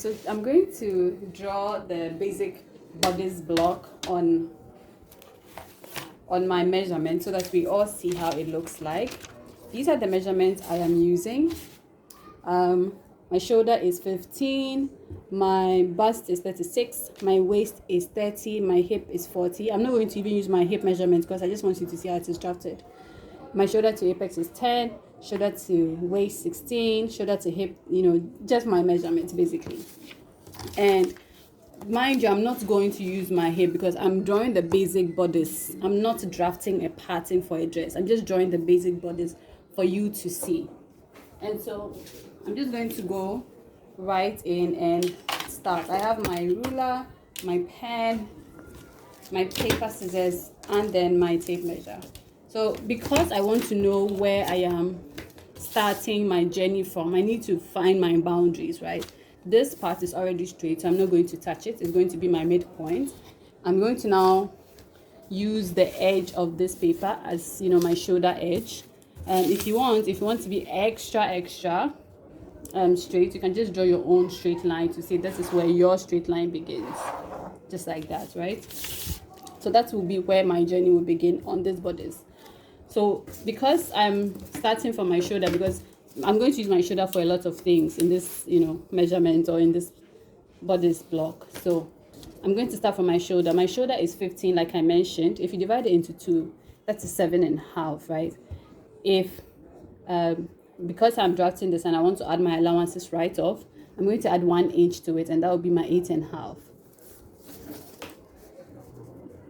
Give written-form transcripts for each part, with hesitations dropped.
so I'm going to draw the basic bodice block on my measurement so that we all see how it looks like. These are the measurements I am using. My shoulder is 15, my bust is 36, my waist is 30, my hip is 40. I'm not going to even use my hip measurement because I just want you to see how it is drafted. My shoulder to apex is 10, shoulder to waist 16, shoulder to hip, just my measurements basically. And mind you, I'm not going to use my hip because I'm drawing the basic bodice. I'm not drafting a pattern for a dress. I'm just drawing the basic bodice for you to see. And so I'm just going to go right in and start. I have my ruler, my pen, my paper, scissors, and then my tape measure. So because I want to know where I am starting my journey from, I need to find my boundaries, right? This part is already straight, so I'm not going to touch it. It's going to be my midpoint. I'm going to now use the edge of this paper as my shoulder edge. And if you want to be extra straight, you can just draw your own straight line to say this is where your straight line begins, just like that, right? So that will be where my journey will begin on this bodice. So because I'm starting from my shoulder, because I'm going to use my shoulder for a lot of things in this measurement or in this bodice block. So I'm going to start from my shoulder. My shoulder is 15, like I mentioned. If you divide it into 2, that's a 7.5, right? If because I'm drafting this and I want to add my allowances right off, I'm going to add 1 inch to it, and that will be my 8.5.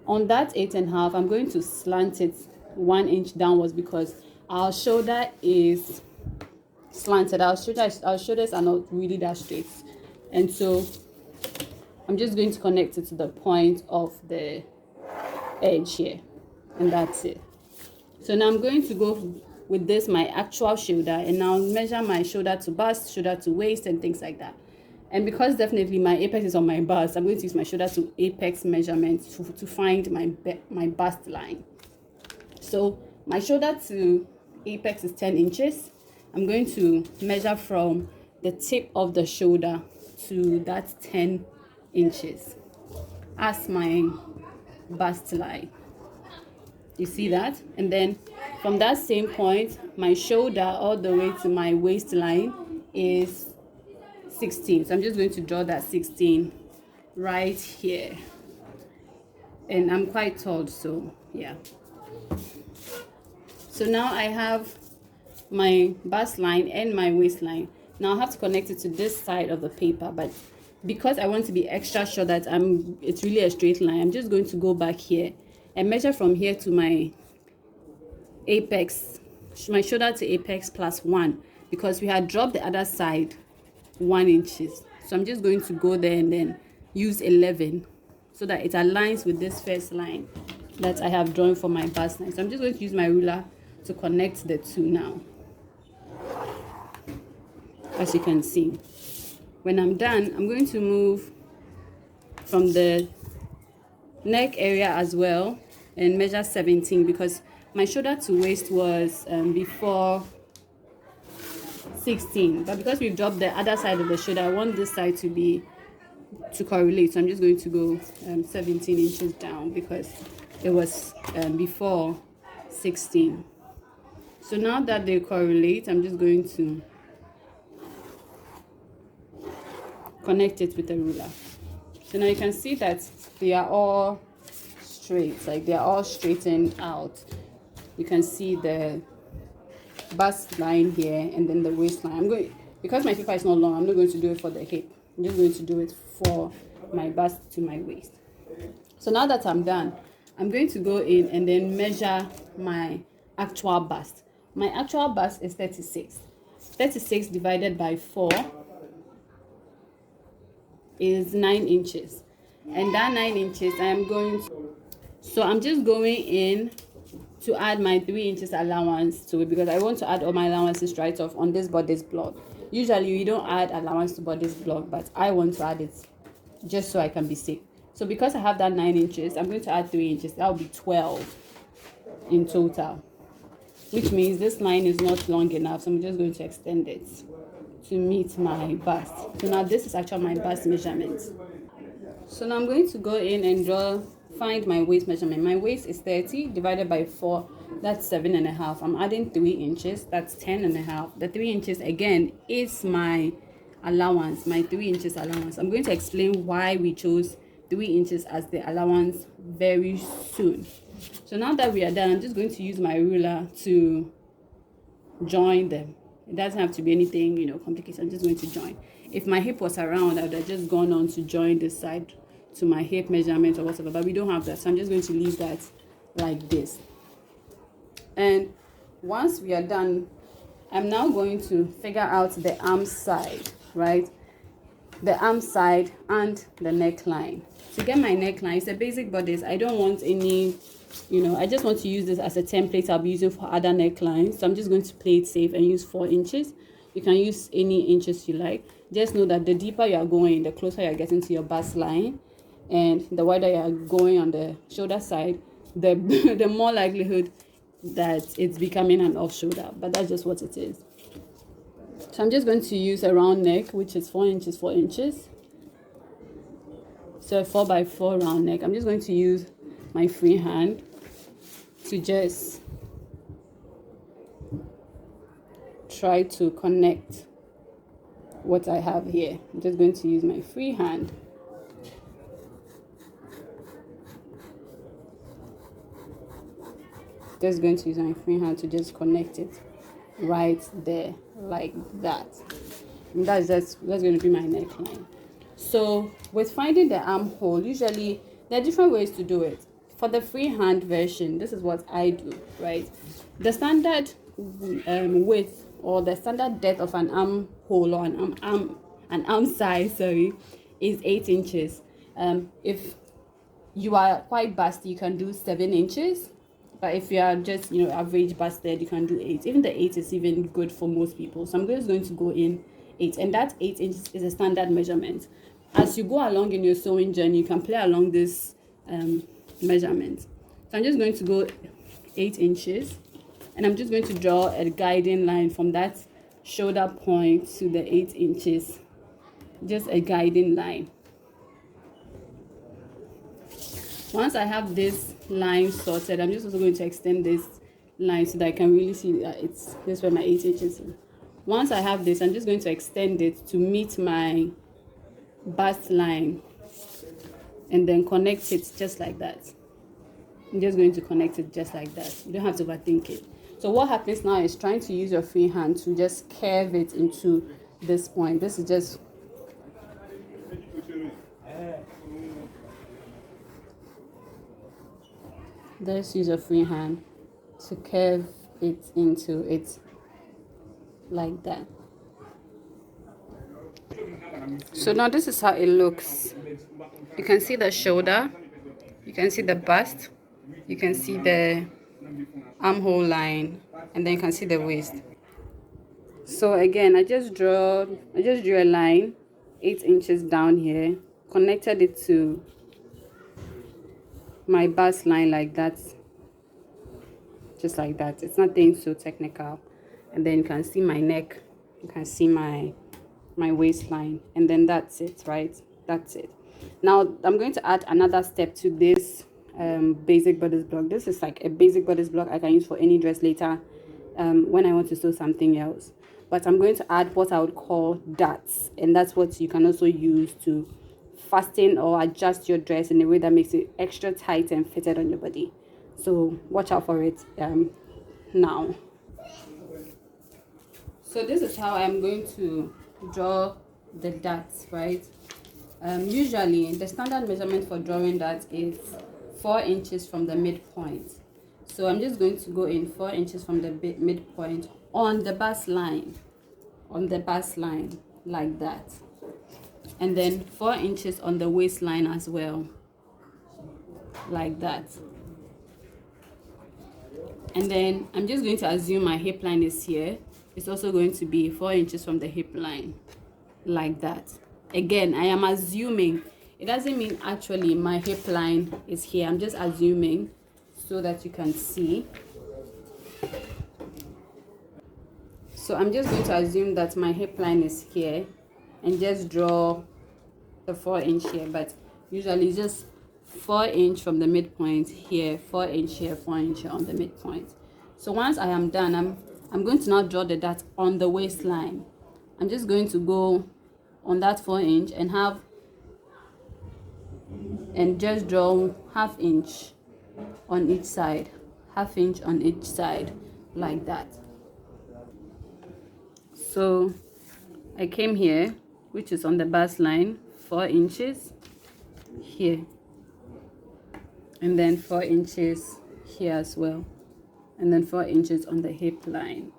On that 8.5, I'm going to slant it 1 inch downwards because our shoulder is slanted. Our shoulders are not really that straight, and so I'm just going to connect it to the point of the edge here, and that's it. So now I'm going to go with this, my actual shoulder, and now measure my shoulder to bust, shoulder to waist, and things like that. And because definitely my apex is on my bust, I'm going to use my shoulder to apex measurement to find my bust line. So my shoulder to apex is 10 inches. I'm going to measure from the tip of the shoulder to that 10 inches as my bust line. You see that? And then from that same point, my shoulder all the way to my waistline is 16. So I'm just going to draw that 16 right here. And I'm quite tall, so yeah. So now I have my bust line and my waistline. Now I have to connect it to this side of the paper, but because I want to be extra sure that it's really a straight line, I'm just going to go back here and measure from here to my apex, my shoulder to apex plus 1, because we had dropped the other side 1 inches. So I'm just going to go there and then use 11 so that it aligns with this first line that I have drawn for my bust line. So I'm just going to use my ruler to connect the two now. As you can see, when I'm done, I'm going to move from the neck area as well and measure 17, because my shoulder to waist was before 16, but because we've dropped the other side of the shoulder, I want this side to correlate. So I'm just going to go 17 inches down because it was before 16. So now that they correlate, I'm just going to connect it with a ruler. So now you can see that they are all straight, like they are all straightened out. You can see the bust line here and then the waistline. Because my paper is not long, I'm not going to do it for the hip. I'm just going to do it for my bust to my waist. So now that I'm done, I'm going to go in and then measure my actual bust. My actual bust is 36. 36 divided by 4 is 9 inches. And that 9 inches, I'm just going in to add my 3 inches allowance to it because I want to add all my allowances right off on this bodice block. Usually you don't add allowance to bodice block, but I want to add it just so I can be safe. So because I have that 9 inches, I'm going to add 3 inches. That will be 12 in total, which means this line is not long enough, so I'm just going to extend it to meet my bust. So now this is actually my bust measurement. So now I'm going to go in and find my waist measurement. My waist is 30 divided by 4, that's 7.5. I'm adding 3 inches, that's 10.5. The 3 inches again is my allowance, my 3 inches allowance. I'm going to explain why we chose 3 inches as the allowance very soon. So now that we are done, I'm just going to use my ruler to join them. It doesn't have to be anything, complicated. I'm just going to join. If my hip was around, I would have just gone on to join this side to my hip measurement or whatever, but we don't have that, so I'm just going to leave that like this. And once we are done, I'm now going to figure out the arm side, right? The arm side and the neckline. To get my neckline, it's a basic bodice. I don't want any, I just want to use this as a template I'll be using for other necklines. So I'm just going to play it safe and use 4 inches. You can use any inches you like. Just know that the deeper you are going, the closer you are getting to your bust line, and the wider you are going on the shoulder side, the the more likelihood that it's becoming an off shoulder. But that's just what it is. So I'm just going to use a round neck, which is 4 inches, 4 inches. So a 4x4 round neck. I'm just going to use my free hand to just try to connect what I have here. I'm just going to use my free hand. Just going to use my free hand to just connect it right there like that. And that's going to be my neckline. So with finding the armhole, usually there are different ways to do it. For the freehand version, this is what I do, right? The standard width or the standard depth of an armhole or an arm size, is 8 inches. If you are quite busty, you can do 7 inches. But if you are just, average busted, you can do 8. Even the 8 is even good for most people. So I'm just going to go in 8. And that 8 inches is a standard measurement. As you go along in your sewing journey, you can play along this measurement. So I'm just going to go 8 inches. And I'm just going to draw a guiding line from that shoulder point to the 8 inches. Just a guiding line. Once I have this line sorted, I'm just also going to extend this line so that I can really see that it's this where my 8 inches is. Once I have this, I'm just going to extend it to meet my bust line and then connect it just like that. I'm just going to connect it just like that. You don't have to overthink it. So what happens now is trying to use your free hand to just curve it into this point. This is just let's use a free hand to curve it into it like that. So now this is how it looks. You can see the shoulder, you can see the bust, you can see the armhole line, and then you can see the waist. So again, I just drew a line 8 inches down here, connected it to my bust line like that, just like that. It's nothing so technical. And then you can see my neck, you can see my waistline, and then that's it, right? That's it. Now I'm going to add another step to this basic bodice block. This is like a basic bodice block I can use for any dress later when I want to sew something else. But I'm going to add what I would call darts, and that's what you can also use to fasten or adjust your dress in a way that makes it extra tight and fitted on your body. So watch out for it now. So this is how I'm going to draw the darts, right? Usually the standard measurement for drawing that is 4 inches from the midpoint. So I'm just going to go in 4 inches from the midpoint on the bust line, like that. And then 4 inches on the waistline as well, like that. And then I'm just going to assume my hip line is here. It's also going to be 4 inches from the hip line, like that. Again, I am assuming. It doesn't mean actually my hip line is here. I'm just assuming so that you can see. So I'm just going to assume that my hip line is here and just draw the 4-inch here, but usually just 4-inch from the midpoint here, 4-inch here, 4-inch here on the midpoint. So once I am done, I'm going to now draw the dot on the waistline. I'm just going to go on that 4-inch and just draw 1/2 inch on each side, 1/2 inch on each side, like that. So I came here, which is on the bust line, 4 inches here, and then 4 inches here as well, and then 4 inches on the hip line.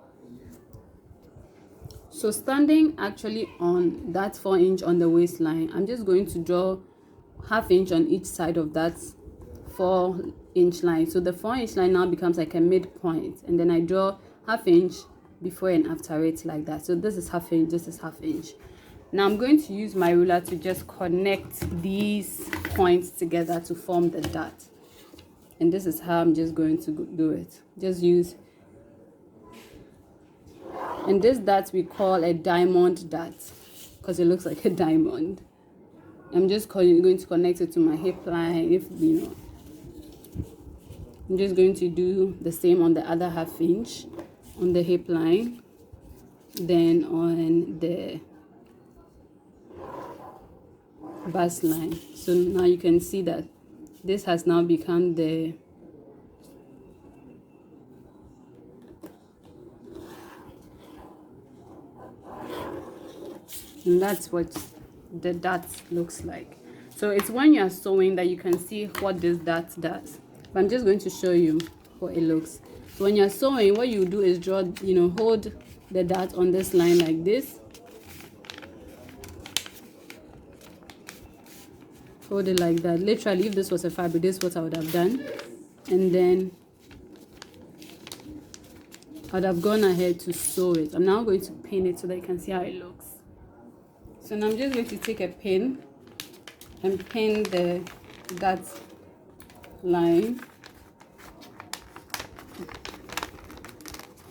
So standing actually on that 4-inch on the waistline, I'm just going to draw 1/2 inch on each side of that 4-inch line. So the 4-inch line now becomes like a midpoint, and then I draw 1/2 inch before and after it, like that. So this is 1/2 inch, this is 1/2 inch. Now I'm going to use my ruler to just connect these points together to form the dot, and this is how I'm just going to do it. Just use, and this dot we call a diamond dot because it looks like a diamond. I'm just going to connect it to my hip line. If you know, I'm just going to do the same on the other 1/2 inch on the hip line, then on the bust line. So now you can see that this has now become the and that's what the dot looks like. So it's when you are sewing that you can see what this dot does, but I'm just going to show you how it looks. So when you're sewing, what you do is draw, hold the dot on this line like this, hold it like that. Literally, if this was a fabric, this is what I would have done, and then I would have gone ahead to sew it. I'm now going to pin it so that you can see how it looks. So now I'm just going to take a pin and pin that line.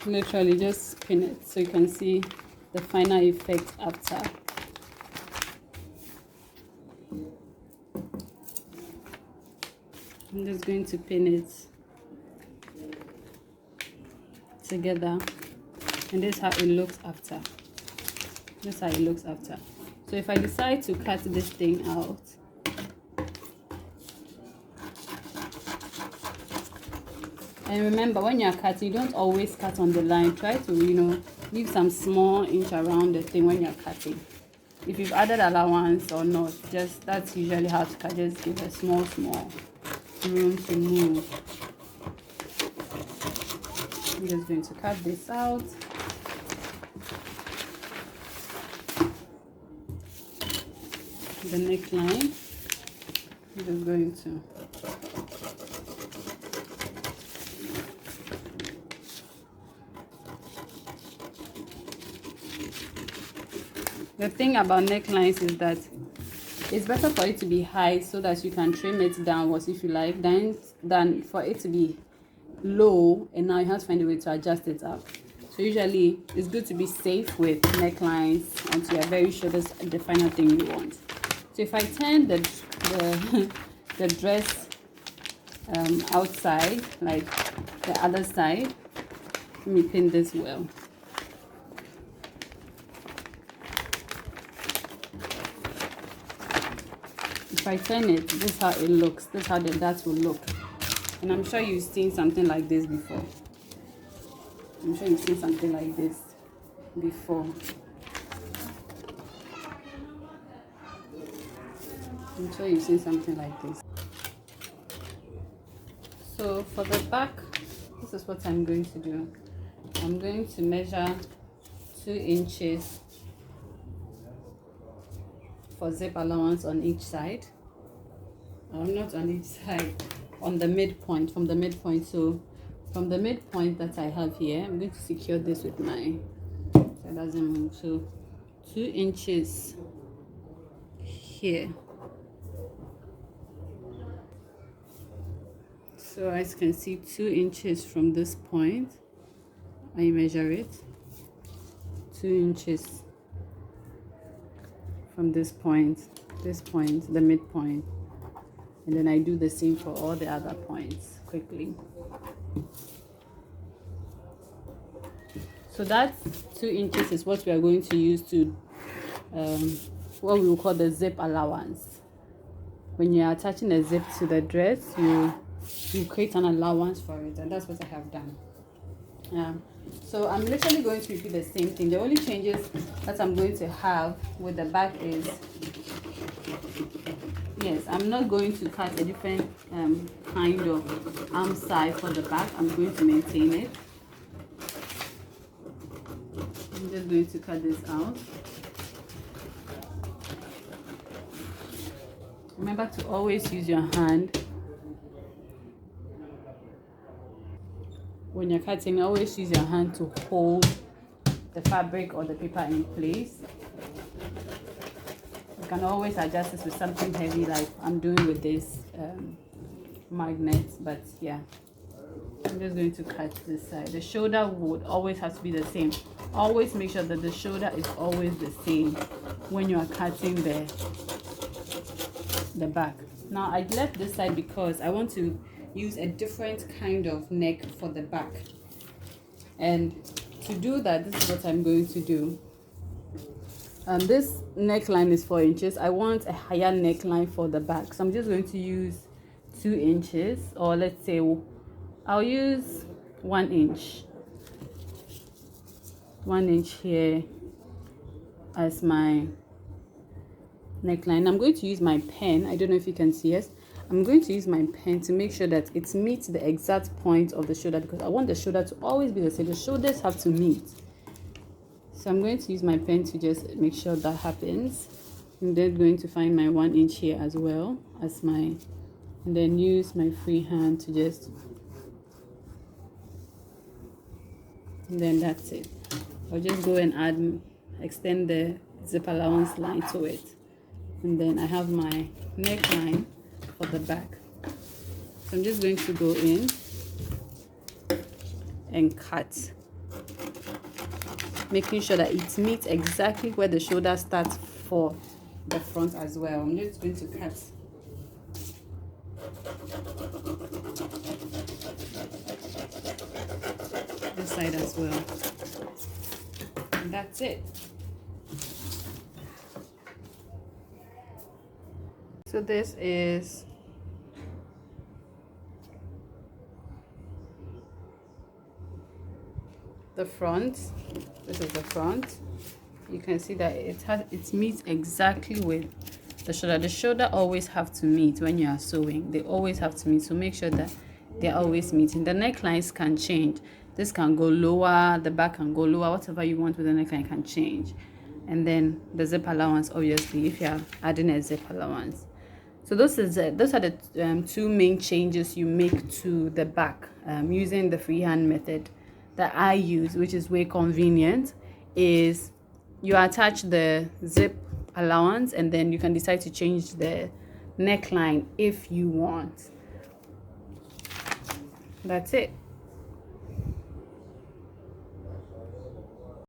Literally just pin it so you can see the final effect after. I'm just going to pin it together, and this is how it looks after. This is how it looks after. So if I decide to cut this thing out, and remember, when you're cutting, you don't always cut on the line. Try to, leave some small inch around the thing when you're cutting. If you've added allowance or not, that's usually how to cut. Just give a small room to move. I'm just going to cut this out. The neckline, I'm just going to the thing about necklines is that it's better for it to be high so that you can trim it downwards if you like, than for it to be low and now you have to find a way to adjust it up. So usually it's good to be safe with necklines until you're very sure that's the final thing you want. So if I turn the dress outside, like the other side, let me pin this well. If I turn it, this is how it looks. This is how the dot will look. And I'm sure you've seen something like this before. I'm sure you've seen something like this before. I'm sure you've seen something like this. So for the back, this is what I'm going to do. I'm going to measure 2 inches for zip allowance on each side. Not on each side, on the midpoint, from the midpoint. So from the midpoint that I have here, I'm going to secure this with my, so it doesn't move. So 2 inches here. So as you can see, 2 inches from this point, I measure it. 2 inches from this point, the midpoint, and then I do the same for all the other points quickly. So that 2 inches is what we are going to use to what we will call the zip allowance. When you are attaching a zip to the dress, you create an allowance for it, and that's what I have done. So I'm literally going to repeat the same thing. The only changes that I'm going to have with the back is, yes, I'm not going to cut a different kind of arm size for the back. I'm going to maintain it. I'm just going to cut this out. Remember to always use your hand when you're cutting. Always use your hand to hold the fabric or the paper in place. You can always adjust this with something heavy like I'm doing with this magnet, but yeah, I'm just going to cut this side. The shoulder would always have to be the same. Always make sure that the shoulder is always the same when you are cutting the back. Now I left this side because I want to use a different kind of neck for the back, and to do that, this is what I'm going to do. This neckline is 4 inches. I want a higher neckline for the back, so I'm just going to use 2 inches, or let's say I'll use 1 inch. 1 inch here as my neckline. I'm going to use my pen. I don't know if you can see it. I'm going to use my pen to make sure that it meets the exact point of the shoulder, because I want the shoulder to always be the same. The shoulders have to meet. So I'm going to use my pen to just make sure that happens. I'm then going to find my 1 inch here as well as my, and then use my free hand to just, and then that's it. I'll just go and extend the zip allowance line to it, and then I have my neckline for the back. So I'm just going to go in and cut, making sure that it meets exactly where the shoulder starts for the front as well. I'm just going to cut this side as well, and that's it. So this is the front. This is the front. You can see that it meets exactly with the shoulder. The shoulder always have to meet when you are sewing. They always have to meet, so make sure that they're always meeting. The necklines can change. This can go lower, the back can go lower, whatever you want with the neckline can change. And then the zip allowance, obviously, if you are adding a zip allowance. So those are the two main changes you make to the back using the freehand method that I use, which is way convenient. Is you attach the zip allowance, and then you can decide to change the neckline if you want. That's it.